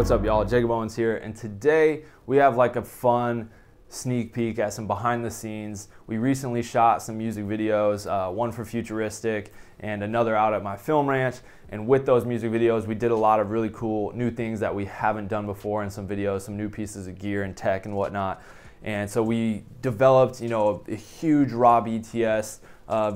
What's up, y'all? Jacob Owens here, and today we have like a fun sneak peek at some behind the scenes. We recently shot some music videos, one for Futuristic and another out at my film ranch, and with those music videos we did a lot of really cool new things that we haven't done before in some videos, some new pieces of gear and tech and whatnot. And so we developed, a huge raw BTS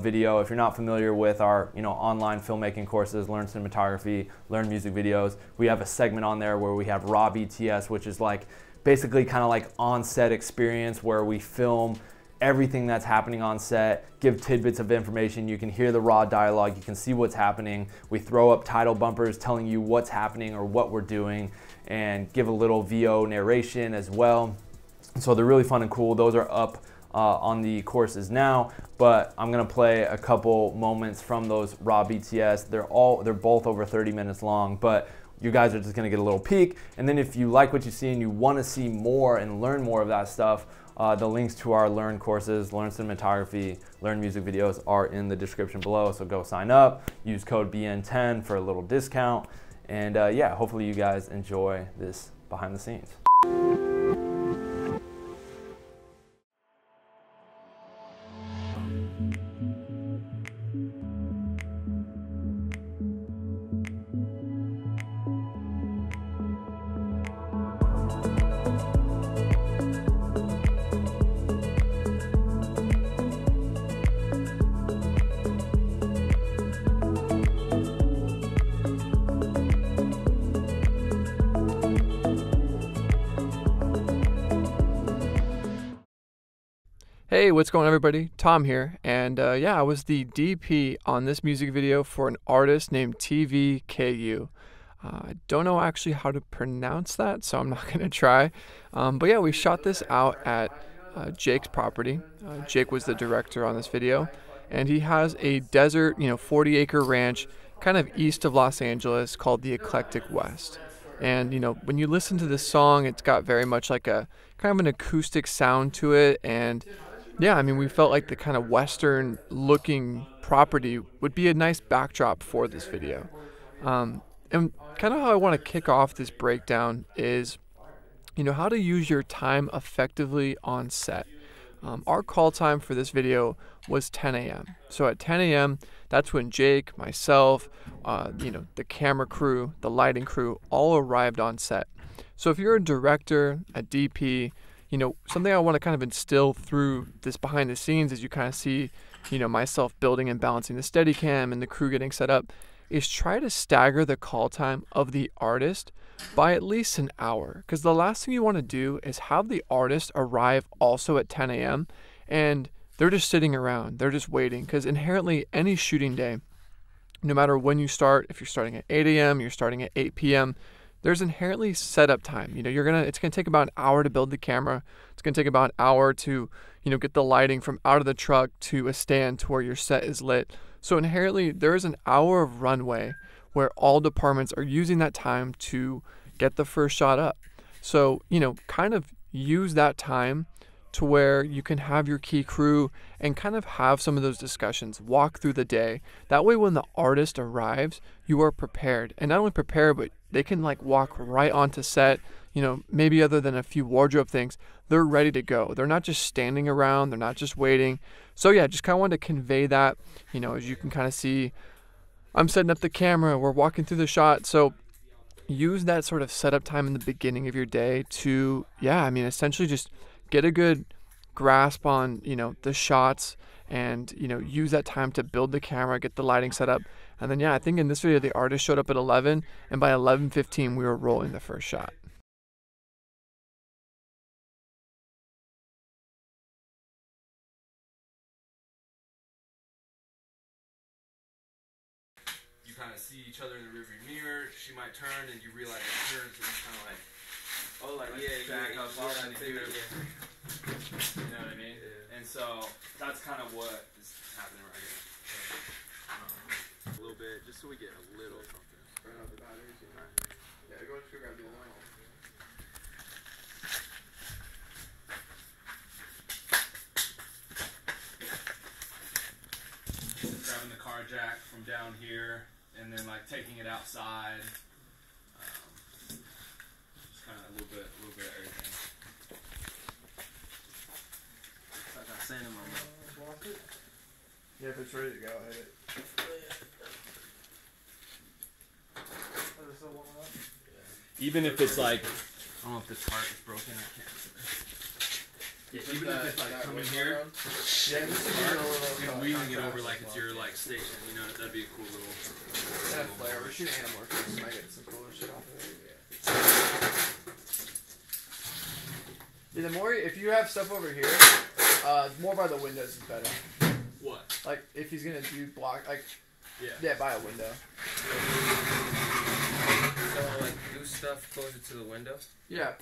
video. If you're not familiar with our, online filmmaking courses, Learn Cinematography, Learn Music Videos, we have a segment on there where we have raw BTS, which is like basically kind of like on-set experience where we film everything that's happening on set, give tidbits of information. You can hear the raw dialogue, you can see what's happening. We throw up title bumpers telling you what's happening or what we're doing, and give a little VO narration as well. So they're really fun and cool. Those are up on the courses now, but I'm gonna play a couple moments from those raw BTS. They're both over 30 minutes long, but you guys are just gonna get a little peek. And then if you like what you see and you wanna see more and learn more of that stuff, the links to our Learn courses, Learn Cinematography, Learn Music Videos are in the description below. So go sign up, use code BN10 for a little discount. And yeah, hopefully you guys enjoy this behind the scenes. Hey, what's going on, everybody? Tom here, and yeah, I was the DP on this music video for an artist named TVKU. I don't know actually how to pronounce that, so I'm not going to try. But yeah, we shot this out at Jake's property. Jake was the director on this video, and he has a desert, 40-acre ranch kind of east of Los Angeles called the Eclectic West. And, when you listen to this song, it's got very much like a kind of an acoustic sound to it, and yeah, I mean, we felt like the kind of Western looking property would be a nice backdrop for this video. And kind of how I want to kick off this breakdown is, how to use your time effectively on set. Our call time for this video was 10 a.m. So at 10 a.m., that's when Jake, myself, the camera crew, the lighting crew all arrived on set. So if you're a director, a DP, something I want to kind of instill through this behind the scenes as you kind of see, myself building and balancing the Steadicam and the crew getting set up, is try to stagger the call time of the artist by at least an hour. Because the last thing you want to do is have the artist arrive also at 10 a.m. and they're just sitting around, they're just waiting. Because inherently any shooting day, no matter when you start, if you're starting at 8 a.m., you're starting at 8 p.m., there's inherently setup time. It's gonna take about an hour to build the camera. It's gonna take about an hour to, get the lighting from out of the truck to a stand to where your set is lit. So inherently there is an hour of runway where all departments are using that time to get the first shot up. So, kind of use that time to where you can have your key crew and kind of have some of those discussions, walk through the day. That way when the artist arrives, you are prepared. And not only prepared, but they can walk right onto set, maybe other than a few wardrobe things, they're ready to go. They're not just standing around, they're not just waiting. So yeah, just kind of wanted to convey that, as you can kind of see, I'm setting up the camera, we're walking through the shot. So use that sort of setup time in the beginning of your day to, essentially just get a good grasp on, the shots and, use that time to build the camera, get the lighting set up. And then, I think in this video, the artist showed up at 11, and by 11:15, we were rolling the first shot. You kind of see each other in the rearview mirror. She might turn, and you realize it turns, and you kind of back up off and do it. You know what I mean? Yeah. And so that's kind of what is happening right here. A little bit, just so we get a little something. Burn out the batteries, Yeah, go and grab the oil. Grabbing the car jack from down here, and then taking it outside. a little bit of everything. Like I was saying in my mouth. Yeah, if it's ready to go, hit it. Even if it's like, I don't know if this part is broken. I can't. Yeah, even if it's like coming here, Yeah, this is and weaving it over like it's your like station. You know, that'd be a cool little. that flare. We're shooting animal workers. Might get some cooler shit off of it. Yeah, the more if you have stuff over here, more by the windows is better. What? Like if he's gonna do block, like Yeah. by a window. So like do stuff closer to the window. Yeah,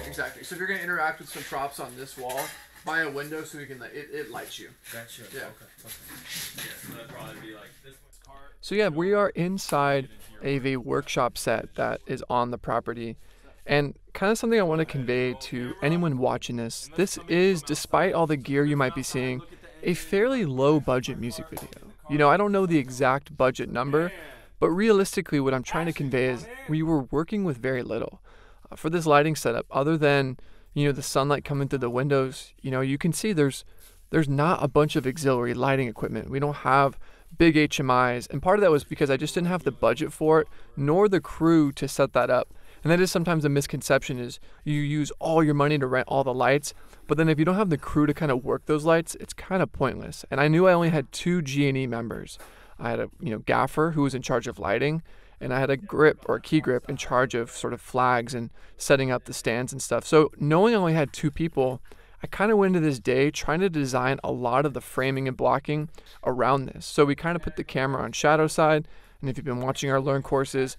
exactly. So if you're gonna interact with some props on this wall, by a window so we can it lights you. Gotcha. Yeah. Okay. Yeah, so that'd probably be like this one's cart. So yeah, we are inside AV workshop set that is on the property. And kind of something I want to convey to anyone watching this, this is, despite all the gear you might be seeing, a fairly low budget music video. You know, I don't know the exact budget number, but realistically what I'm trying to convey is we were working with very little. For this lighting setup, other than, you know, the sunlight coming through the windows, you know, you can see there's not a bunch of auxiliary lighting equipment. We don't have big HMIs, and part of that was because I just didn't have the budget for it, nor the crew to set that up. And that is sometimes a misconception is you use all your money to rent all the lights, but then if you don't have the crew to kind of work those lights, it's kind of pointless. And I knew I only had 2 G&E members. I had a gaffer who was in charge of lighting, and I had a grip or a key grip in charge of sort of flags and setting up the stands and stuff. So knowing I only had 2 people, I kind of went into this day trying to design a lot of the framing and blocking around this. So we kind of put the camera on shadow side, and if you've been watching our Learn courses,